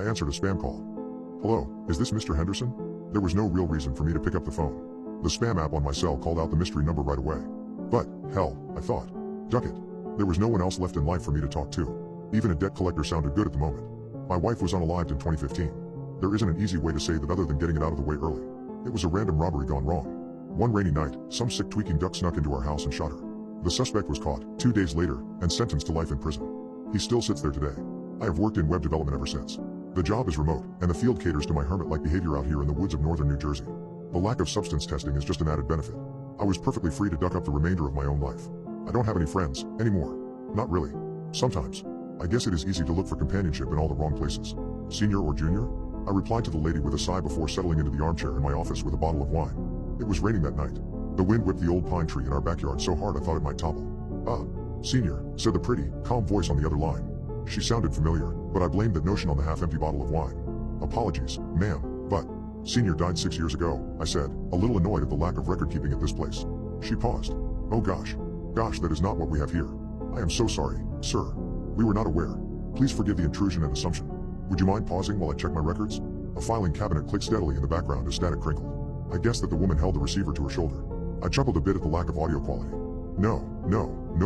I answered a spam call. Hello, is this Mr. Henderson? There was no real reason for me to pick up the phone. The spam app on my cell called out the mystery number right away. But, hell, I thought. Duck it. There was no one else left in life for me to talk to. Even a debt collector sounded good at the moment. My wife was unalived in 2015. There isn't an easy way to say that other than getting it out of the way early. It was a random robbery gone wrong. One rainy night, some sick tweaking duck snuck into our house and shot her. The suspect was caught 2 days later and sentenced to life in prison. He still sits there today. I have worked in web development ever since. The job is remote, and the field caters to my hermit-like behavior out here in the woods of northern New Jersey. The lack of substance testing is just an added benefit. I was perfectly free to duck up the remainder of my own life. I don't have any friends, anymore. Not really. Sometimes. I guess it is easy to look for companionship in all the wrong places. Senior or junior? I replied to the lady with a sigh before settling into the armchair in my office with a bottle of wine. It was raining that night. The wind whipped the old pine tree in our backyard so hard I thought it might topple. Senior, said the pretty, calm voice on the other line. She sounded familiar, but I blamed that notion on the half-empty bottle of wine. Apologies, ma'am, but Senior died 6 years ago, I said, a little annoyed at the lack of record-keeping at this place. She paused. Oh gosh. Gosh, that is not what we have here. I am so sorry, sir. We were not aware. Please forgive the intrusion and assumption. Would you mind pausing while I check my records? A filing cabinet clicked steadily in the background as static crinkled. I guessed that the woman held the receiver to her shoulder. I chuckled a bit at the lack of audio quality. No,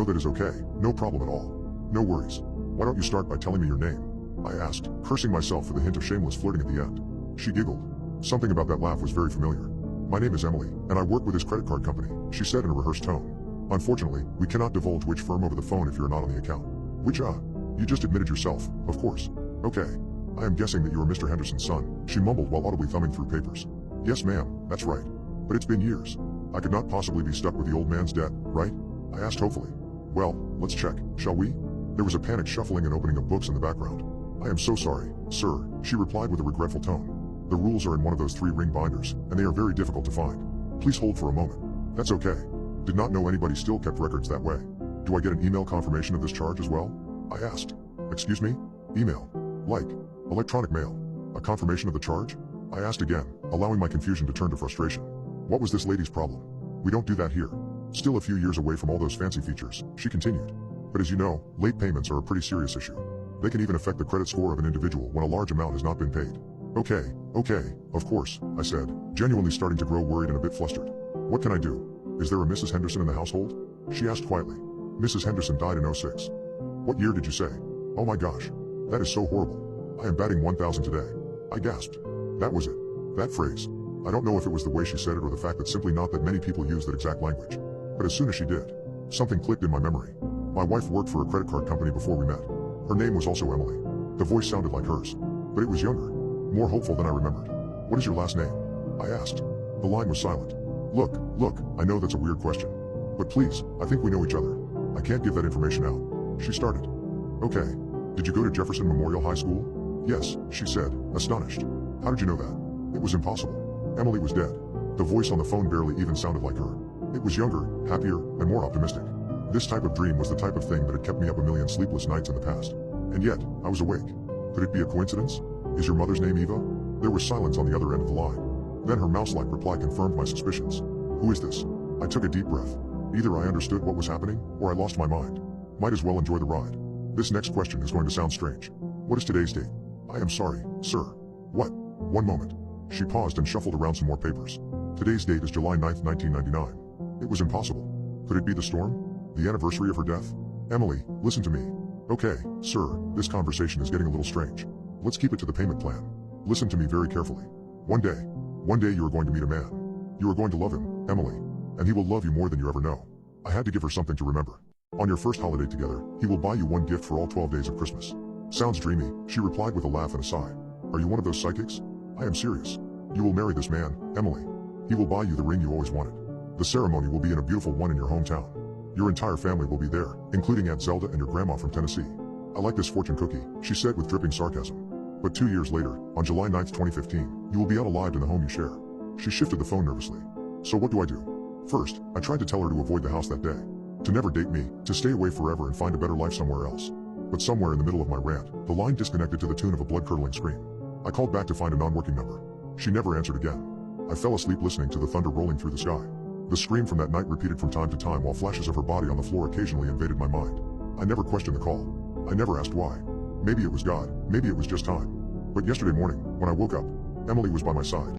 that is okay. No problem at all. No worries. Why don't you start by telling me your name? I asked, cursing myself for the hint of shameless flirting at the end. She giggled. Something about that laugh was very familiar. My name is Emily, and I work with his credit card company, she said in a rehearsed tone. Unfortunately, we cannot divulge which firm over the phone if you're not on the account. Which, you just admitted yourself, of course. Okay. I am guessing that you are Mr. Henderson's son, she mumbled while audibly thumbing through papers. Yes ma'am, that's right. But it's been years. I could not possibly be stuck with the old man's debt, right? I asked hopefully. Well, let's check, shall we? There was a panicked shuffling and opening of books in the background. I am so sorry, sir, she replied with a regretful tone. The rules are in one of those 3 ring binders, and they are very difficult to find. Please hold for a moment. That's okay. Did not know anybody still kept records that way. Do I get an email confirmation of this charge as well? I asked. Excuse me? Email. Like. Electronic mail. A confirmation of the charge? I asked again, allowing my confusion to turn to frustration. What was this lady's problem? We don't do that here. Still a few years away from all those fancy features, she continued. But as you know, late payments are a pretty serious issue. They can even affect the credit score of an individual when a large amount has not been paid. Okay, of course, I said, genuinely starting to grow worried and a bit flustered. What can I do? Is there a Mrs. Henderson in the household? She asked quietly. Mrs. Henderson died in '06. What year did you say? Oh my gosh. That is so horrible. I am batting 1,000 today. I gasped. That was it. That phrase. I don't know if it was the way she said it or the fact that simply not that many people use that exact language. But as soon as she did, something clicked in my memory. My wife worked for a credit card company before we met. Her name was also Emily. The voice sounded like hers, but it was younger, more hopeful than I remembered. What is your last name? I asked. The line was silent. Look, I know that's a weird question. But please, I think we know each other. I can't give that information out. She started. Okay. Did you go to Jefferson Memorial High School? Yes, she said, astonished. How did you know that? It was impossible. Emily was dead. The voice on the phone barely even sounded like her. It was younger, happier, and more optimistic. This type of dream was the type of thing that had kept me up a million sleepless nights in the past. And yet, I was awake. Could it be a coincidence? Is your mother's name Eva? There was silence on the other end of the line. Then her mouse-like reply confirmed my suspicions. Who is this? I took a deep breath. Either I understood what was happening, or I lost my mind. Might as well enjoy the ride. This next question is going to sound strange. What is today's date? I am sorry, sir. What? One moment. She paused and shuffled around some more papers. Today's date is July 9th, 1999. It was impossible. Could it be the storm? The anniversary of her death? Emily, listen to me. Okay, sir, this conversation is getting a little strange. Let's keep it to the payment plan. Listen to me very carefully. One day you are going to meet a man. You are going to love him, Emily. And he will love you more than you ever know. I had to give her something to remember. On your first holiday together, he will buy you one gift for all 12 days of Christmas. Sounds dreamy, she replied with a laugh and a sigh. Are you one of those psychics? I am serious. You will marry this man, Emily. He will buy you the ring you always wanted. The ceremony will be in a beautiful one in your hometown. Your entire family will be there, including Aunt Zelda and your grandma from Tennessee. I like this fortune cookie, she said with dripping sarcasm. But 2 years later, on July 9th, 2015, you will be unalived in the home you share. She shifted the phone nervously. So what do I do? First, I tried to tell her to avoid the house that day. To never date me, to stay away forever and find a better life somewhere else. But somewhere in the middle of my rant, the line disconnected to the tune of a blood-curdling scream. I called back to find a non-working number. She never answered again. I fell asleep listening to the thunder rolling through the sky. The scream from that night repeated from time to time while flashes of her body on the floor occasionally invaded my mind. I never questioned the call. I never asked why. Maybe it was God, maybe it was just time. But yesterday morning, when I woke up, Emily was by my side.